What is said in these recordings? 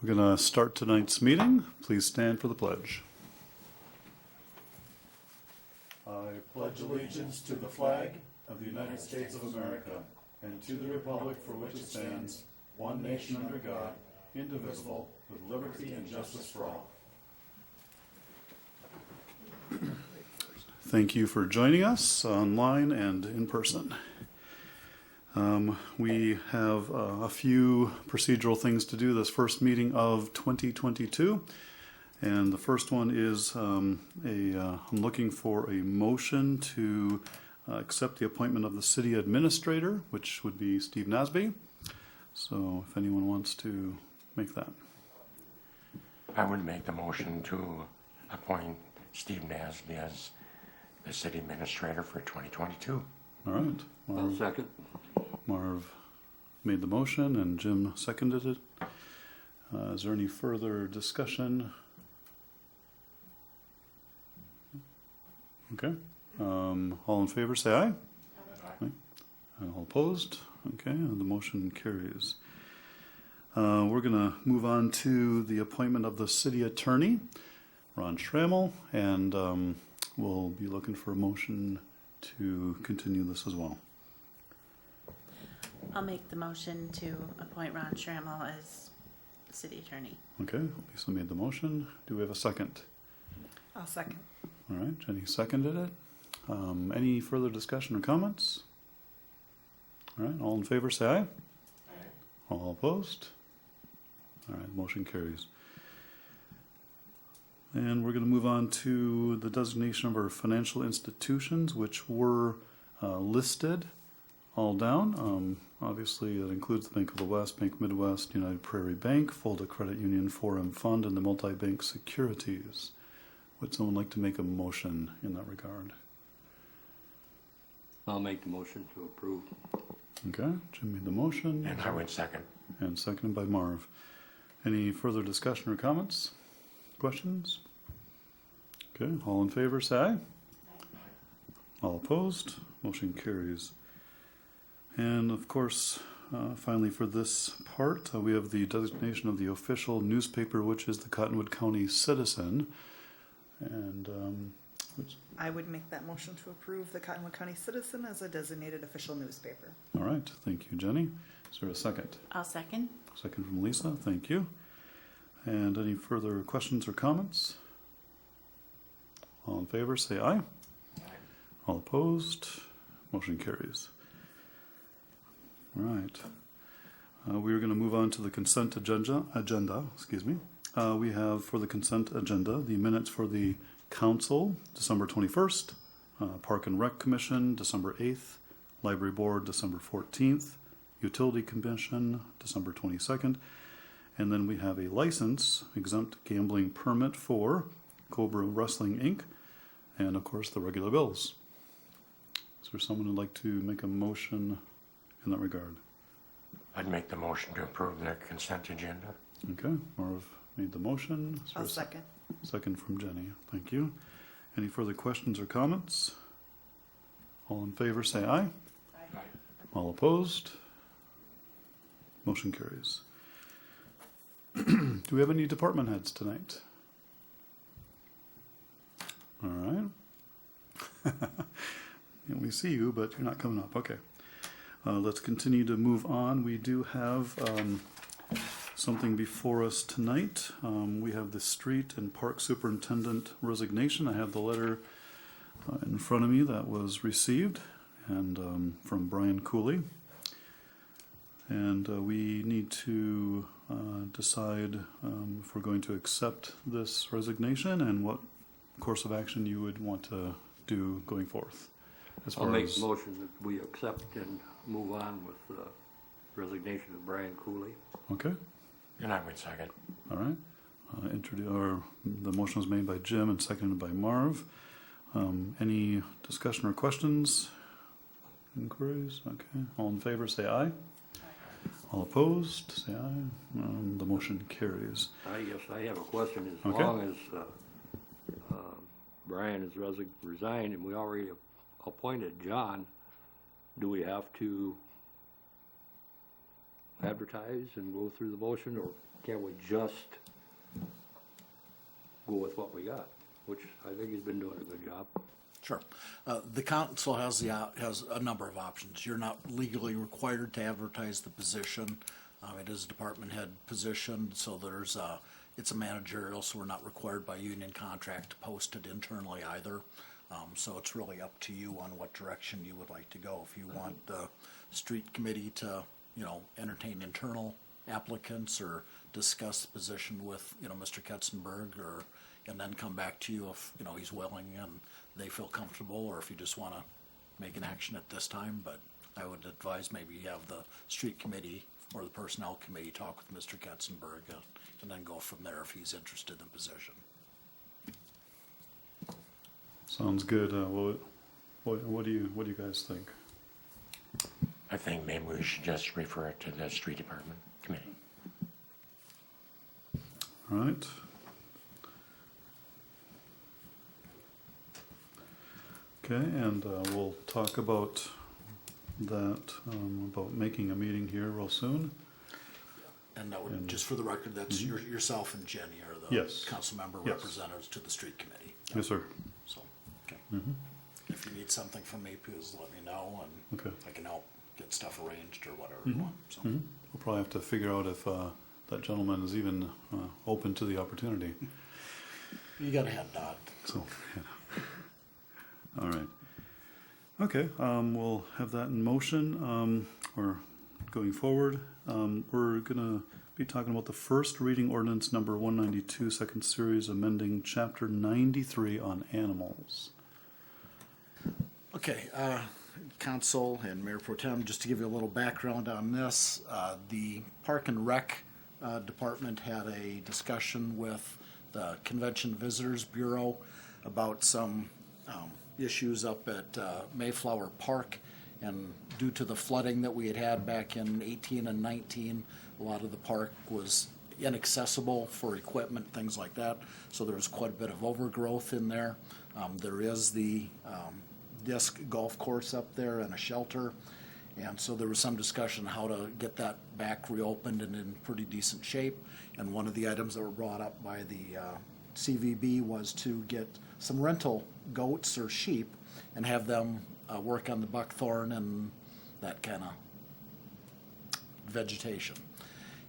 We're going to start tonight's meeting. Please stand for the pledge. I pledge allegiance to the flag of the United States of America and to the republic for which it stands, one nation under God, indivisible, with liberty and justice for all. Thank you for joining us online and in person. We have a few procedural things to do this first meeting of 2022. And the first one is I'm looking for a motion to accept the appointment of the city administrator, which would be Steve Nasby. So if anyone wants to make that. I would make the motion to appoint Steve Nasby as the city administrator for 2022. All right. I'll second. Marv made the motion and Jim seconded it. Is there any further discussion? Okay. All in favor, say aye. Aye. All opposed? Okay, and the motion carries. We're going to move on to the appointment of the city attorney, Ron Schrammel, and we'll be looking for a motion to continue this as well. I'll make the motion to appoint Ron Schrammel as city attorney. Okay, Lisa made the motion. Do we have a second? I'll second. All right, Jenny seconded it. Any further discussion or comments? All right, all in favor say aye. Aye. All opposed? All right, motion carries. And we're going to move on to the designation of our financial institutions, which were listed all down. Obviously, that includes the Bank of the West, Bank Midwest, United Prairie Bank, Fulda Credit Union, 4M Fund, and the multi-bank securities. Would someone like to make a motion in that regard? I'll make the motion to approve. Okay, Jim made the motion. And I would second. And seconded by Marv. Any further discussion or comments? Questions? Okay, all in favor say aye. All opposed? Motion carries. And of course, finally for this part, we have the designation of the official newspaper, which is the Cottonwood County Citizen. And I would make that motion to approve the Cottonwood County Citizen as a designated official newspaper. all right, thank you, Jenny. Is there a second? I'll second. Second from Lisa, thank you. And any further questions or comments? All in favor, say aye. All opposed? Motion carries. All right. We're going to move on to the consent agenda. We have for the consent agenda the minutes for the Council, December 21st, Park and Rec Commission, December 8th, Library Board, December 14th, Utility Commission, December 22nd, and then we have a license exempt gambling permit for Cobra Wrestling Inc., and of course the regular bills. Is there someone who'd like to make a motion in that regard? I'd make the motion to approve the consent agenda. Okay, Marv made the motion. Is there I'll a second. Second from Jenny. Thank you. Any further questions or comments? All in favor say aye. Aye. All opposed? Motion carries. Do we have any department heads tonight? All right. Yeah, we see you, but you're not coming up. Okay. Let's continue to move on. We do have something before us tonight. We have the street and park superintendent resignation. I have the letter in front of me that was received and from Brian Cooley. And we need to decide if we're going to accept this resignation and what course of action you would want to do going forth. I'll make the motion that we accept and move on with the resignation of Brian Cooley. Okay. And I would second. All right. The motion was made by Jim and seconded by Marv. Any discussion or questions? Inquiries? Okay. All in favor say aye. All opposed say aye. The motion carries. I guess I have a question. As Okay. long as Brian has resigned and we already appointed John, do we have to advertise and go through the motion, or can we just go with what we got? Which I think he's been doing a good job. Sure. The council has has a number of options. You're not legally required to advertise the position. It is a department head position, so it's a managerial, so we're not required by union contract to post it internally either. So it's really up to you on what direction you would like to go. If you want the street committee to, entertain internal applicants or discuss the position with, Mr. Ketzenberg, and then come back to you if, he's willing and they feel comfortable, or if you just want to make an action at this time. But I would advise maybe you have the street committee or the personnel committee talk with Mr. Ketzenberg and then go from there if he's interested in the position. Sounds good. What do you guys think? I think maybe we should just refer it to the street department committee. All right. Okay, and we'll talk about that, about making a meeting here real soon. And that would, just for the record, that's yourself and Jenny are the Yes. council member Yes. representatives to the street committee. Yes, sir. So, okay. If you need something from me, please let me know, and Okay. I can help get stuff arranged or whatever you want. So, We'll probably have to figure out if that gentleman is even open to the opportunity. you got a head nod. So, yeah. All right. Okay, we'll have that in motion, or going forward. We're gonna be talking about the first reading ordinance number 192, second series, amending chapter 93 on animals. Okay, council and Mayor Pro Tem, just to give you a little background on this, the Park and Rec Department had a discussion with the Convention Visitors Bureau about some issues up at Mayflower Park, and due to the flooding that we had back in 18 and 19, a lot of the park was inaccessible for equipment, things like that, so there was quite a bit of overgrowth in there. There is the disc golf course up there and a shelter, and so there was some discussion how to get that back reopened and in pretty decent shape. And one of the items that were brought up by the CVB was to get some rental goats or sheep and have them work on the buckthorn and that kind of vegetation.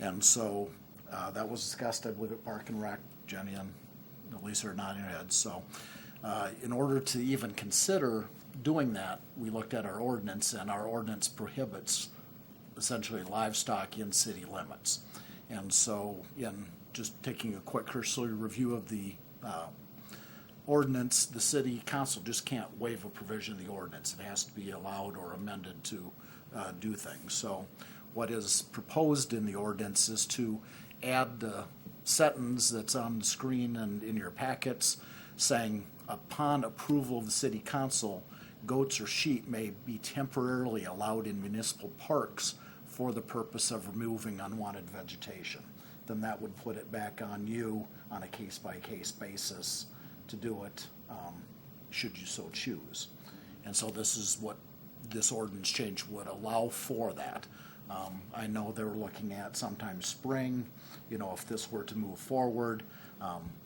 And so that was discussed, I believe, at Park and Rec. Jenny and Lisa are nodding their heads. So in order to even consider doing that, we looked at our ordinance, and our ordinance prohibits essentially livestock in city limits. And so in just taking a quick cursory review of the ordinance, the city council just can't waive a provision of the ordinance. It has to be allowed or amended to do things. So what is proposed in the ordinance is to add the sentence that's on the screen and in your packets saying, upon approval of the city council, goats or sheep may be temporarily allowed in municipal parks for the purpose of removing unwanted vegetation. Then that would put it back on you on a case-by-case basis to do it, should you so choose. And so this is what this ordinance change would allow for that. I know they were looking at sometime spring, if this were to move forward.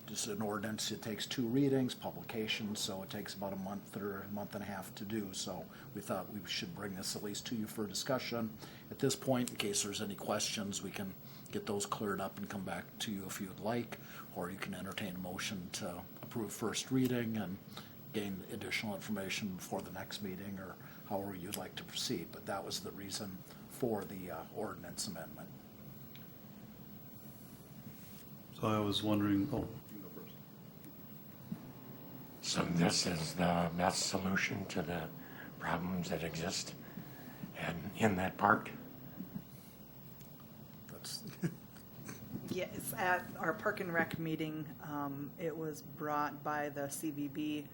Just an ordinance, it takes 2 readings, publication, so it takes about a month or a month and a half to do. So we thought we should bring this at least to you for discussion. At this point, in case there's any questions, we can get those cleared up and come back to you if you'd like, or you can entertain a motion to approve first reading and gain additional information before the next meeting, or however you'd like to proceed. But that was the reason for the ordinance amendment. So I was wondering, you go first. So this is the best solution to the problems that exist in that park? That's Yes, at our Park and Rec meeting, it was brought by the CVB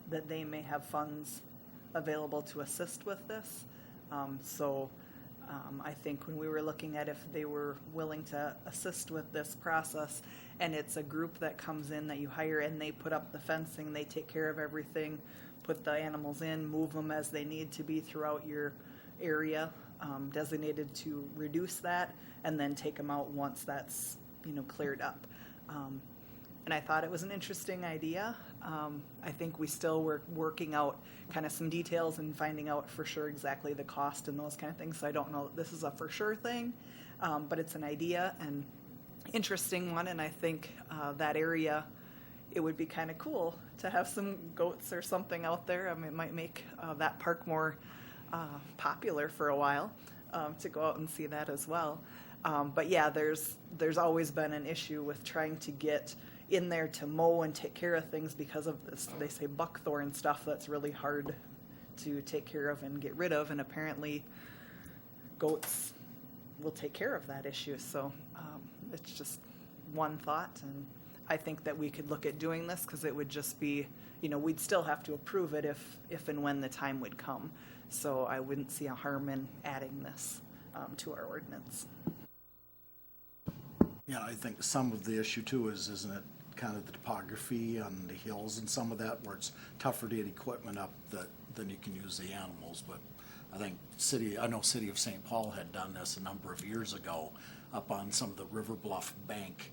that they may have funds available to assist with this. I think when we were looking at if they were willing to assist with this process, and it's a group that comes in that you hire and they put up the fencing, they take care of everything, put the animals in, move them as they need to be throughout your area. designated to reduce that and then take them out once that's, cleared up. And I thought it was an interesting idea. I think we still were working out kind of some details and finding out for sure exactly the cost and those kind of things. So I don't know that this is a for sure thing, but it's an idea and interesting one. And I think that area, it would be kind of cool to have some goats or something out there. I mean, it might make that park more popular for a while to go out and see that as well. But yeah, there's always been an issue with trying to get in there to mow and take care of things because of this, they say buckthorn stuff that's really hard to take care of and get rid of, and apparently goats will take care of that issue. So it's just one thought, and I think that we could look at doing this because it would just be, we'd still have to approve it if and when the time would come. So I wouldn't see a harm in adding this to our ordinance. Yeah, I think some of the issue too isn't it kind of the topography on the hills and some of that where it's tougher to get equipment up than you can use the animals. But I think I know City of St. Paul had done this a number of years ago up on some of the River Bluff bank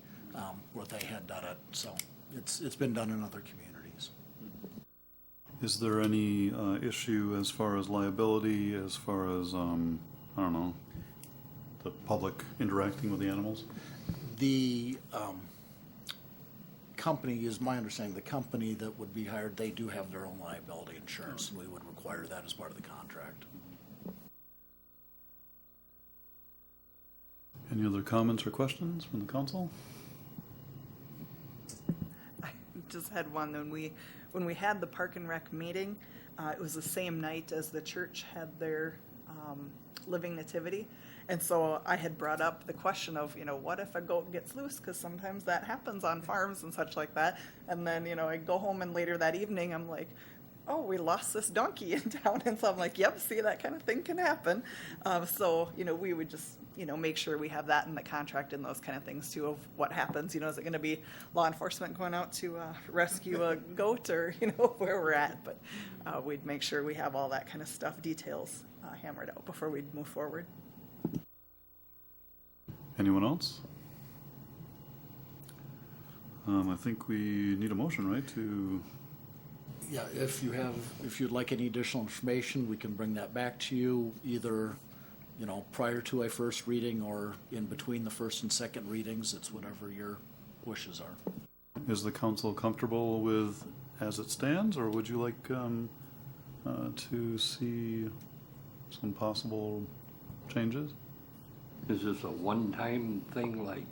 where they had done it. So it's been done in other communities. Is there any issue as far as liability, as far as, I don't know, the public interacting with the animals? The company, is my understanding, the company that would be hired, they do have their own liability insurance, and we would require that as part of the contract. Any other comments or questions from the council? I just had one when we had the Park and Rec meeting. It was the same night as the church had their living nativity. And so I had brought up the question of, what if a goat gets loose? Because sometimes that happens on farms and such like that. And then, I go home and later that evening, I'm like, oh, we lost this donkey in town. And so I'm like, yep, see, that kind of thing can happen. So, we would just, make sure we have that in the contract and those kind of things too of what happens. Is it going to be law enforcement going out to rescue a goat or, where we're at? But we'd make sure we have all that kind of stuff, details hammered out before we'd move forward. Anyone else? I think we need a motion, right, to... Yeah, if you'd like any additional information, we can bring that back to you either, prior to a first reading or in between the first and second readings. It's whatever your wishes are. Is the council comfortable with as it stands, or would you like to see some possible changes? Is this a one-time thing, like?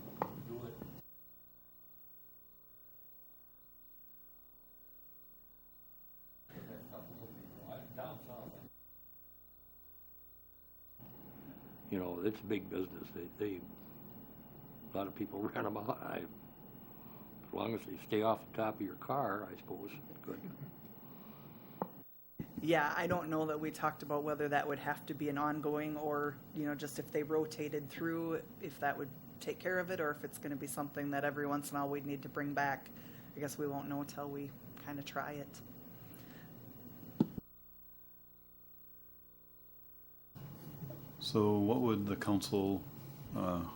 It's big business. They a lot of people rent them out. As long as they stay off the top of your car, I suppose, good. Yeah, I don't know that we talked about whether that would have to be an ongoing or, just if they rotated through, if that would take care of it, or if it's going to be something that every once in a while we'd need to bring back. I guess we won't know until we kind of try it. So what would the council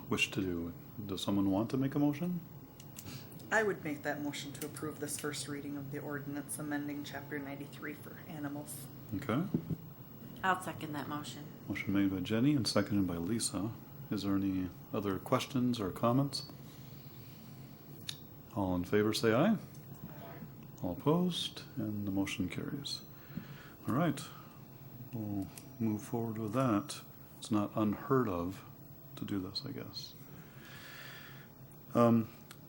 wish to do? Does someone want to make a motion? I would make that motion to approve this first reading of the ordinance amending Chapter 93 for animals. Okay. I'll second that motion. Motion made by Jenny and seconded by Lisa. Is there any other questions or comments? All in favor say aye. All opposed, and the motion carries. All right, we'll move forward with that. It's not unheard of to do this, I guess.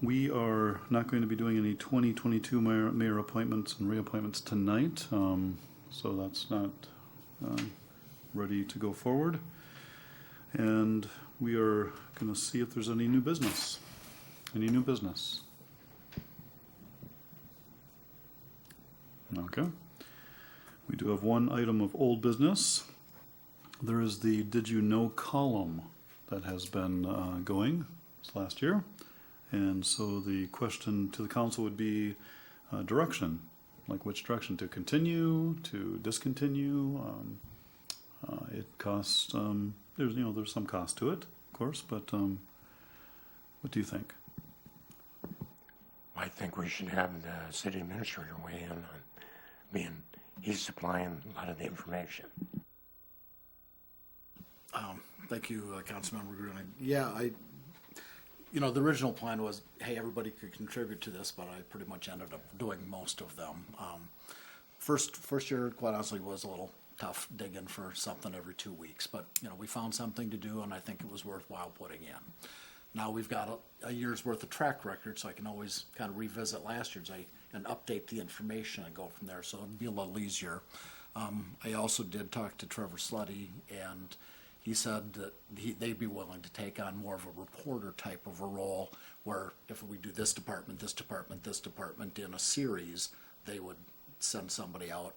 We are not going to be doing any 2022 mayor appointments and reappointments tonight, so that's not ready to go forward. And we are going to see if there's any new business. Any new business? Okay. We do have one item of old business. There is the Did You Know column that has been going this last year. And so the question to the council would be direction, like which direction to continue, to discontinue, It costs, there's some cost to it, of course, but what do you think? I think we should have the city administrator weigh in on being, he's supplying a lot of the information. Thank you, Councilmember Grunig. Yeah, the original plan was, hey, everybody could contribute to this, but I pretty much ended up doing most of them. First year, quite honestly, was a little tough digging for something every 2 weeks, but, we found something to do, and I think it was worthwhile putting in. Now we've got a year's worth of track record, so I can always kind of revisit last year's and update the information and go from there, so it'd be a little easier. I also did talk to Trevor Slutty, and he said that they'd be willing to take on more of a reporter type of a role, where if we do this department, this department, this department in a series, they would send somebody out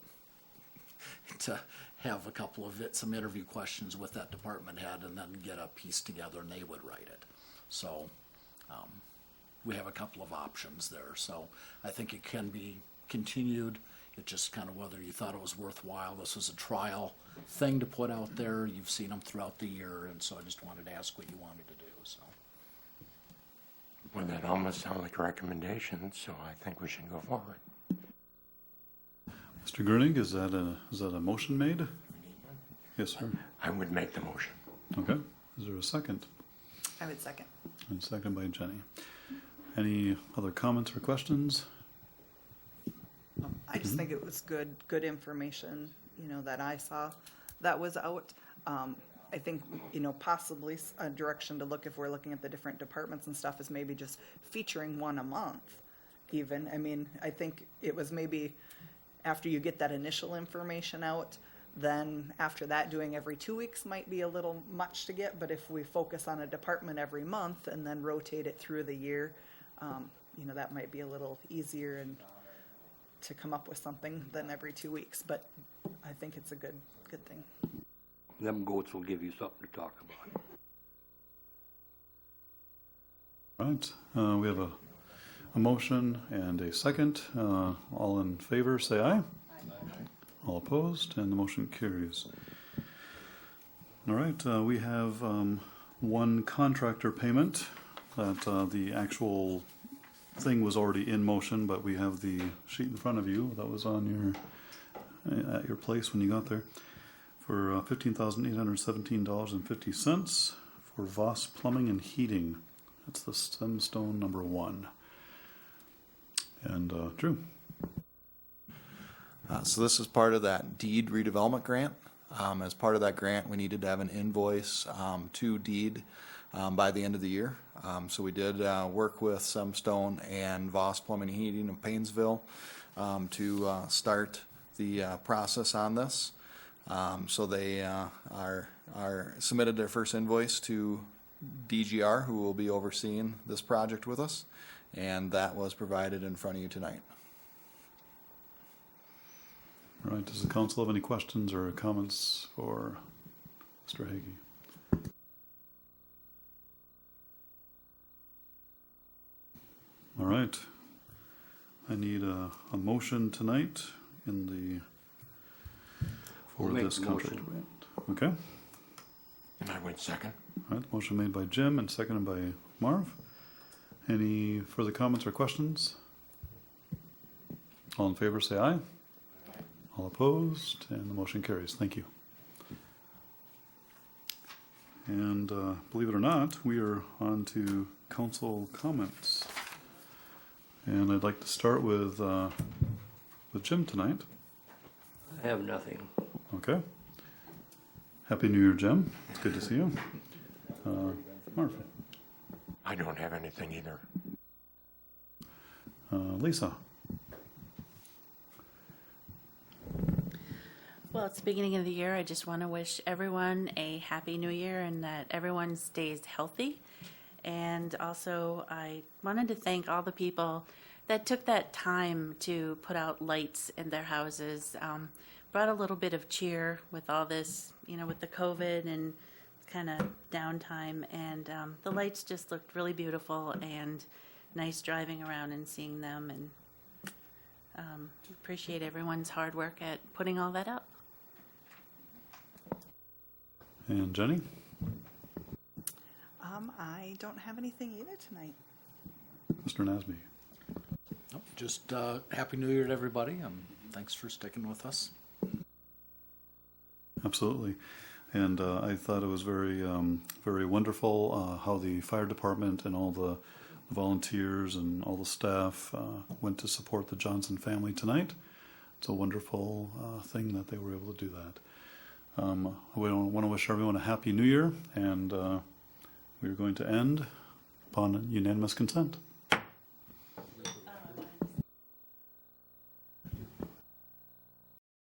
to have a couple of some interview questions with that department head, and then get a piece together, and they would write it. So we have a couple of options there. So I think it can be continued. It's just kind of whether you thought it was worthwhile. This was a trial thing to put out there. You've seen them throughout the year, and so I just wanted to ask what you wanted to do. So. Well, that almost sounds like a recommendation, so I think we should go forward. Mr. Grunig, is that a motion made? Yes, sir. I would make the motion. Okay. Is there a second? I would second. And second by Jenny. Any other comments or questions? I just think it was good information, that I saw that was out. I think, possibly a direction to look if we're looking at the different departments and stuff is maybe just featuring one a month even. I mean, I think it was maybe after you get that initial information out, then after that doing every 2 weeks might be a little much to get, but if we focus on a department every month and then rotate it through the year, that might be a little easier and to come up with something than every 2 weeks, but I think it's a good thing. Them goats will give you something to talk about. Right. We have a motion and a second. All in favor, say aye. Aye. All opposed, and the motion carries. All right. We have one contractor payment that the actual thing was already in motion, but we have the sheet in front of you that was on at your place when you got there for $15,817.50 for Voss Plumbing and Heating. That's the Stemstone number 1. And Drew. So this is part of that deed redevelopment grant. As part of that grant, we needed to have an invoice to deed by the end of the year. So we did work with Stemstone and Voss Plumbing and Heating of Painesville to start the process on this. So they are submitted their first invoice to DGR, who will be overseeing this project with us, and that was provided in front of you tonight. All right. Does the council have any questions or comments for Mr. Hagee? All right. I need a motion tonight for We'll make this the contract. motion. Okay. And I would second. All right. Motion made by Jim and seconded by Marv. Any further comments or questions? All in favor, say aye. All opposed, and the motion carries. Thank you. And believe it or not, we are on to council comments. And I'd like to start with Jim tonight. I have nothing. Okay. Happy New Year, Jim. It's good to see you. Marv. I don't have anything either. Lisa. Well, it's the beginning of the year. I just want to wish everyone a happy new year and that everyone stays healthy. And also, I wanted to thank all the people that took that time to put out lights in their houses. Brought a little bit of cheer with all this, with the COVID and kind of downtime. And the lights just looked really beautiful and nice driving around and seeing them. And appreciate everyone's hard work at putting all that up. And Jenny? I don't have anything either tonight. Mr. Nasby? Nope, just Happy New Year to everybody, and thanks for sticking with us. Absolutely. And I thought it was very wonderful how the fire department and all the volunteers and all the staff went to support the Johnson family tonight. It's a wonderful thing that they were able to do that. We want to wish everyone a happy new year, and we're going to end upon unanimous consent.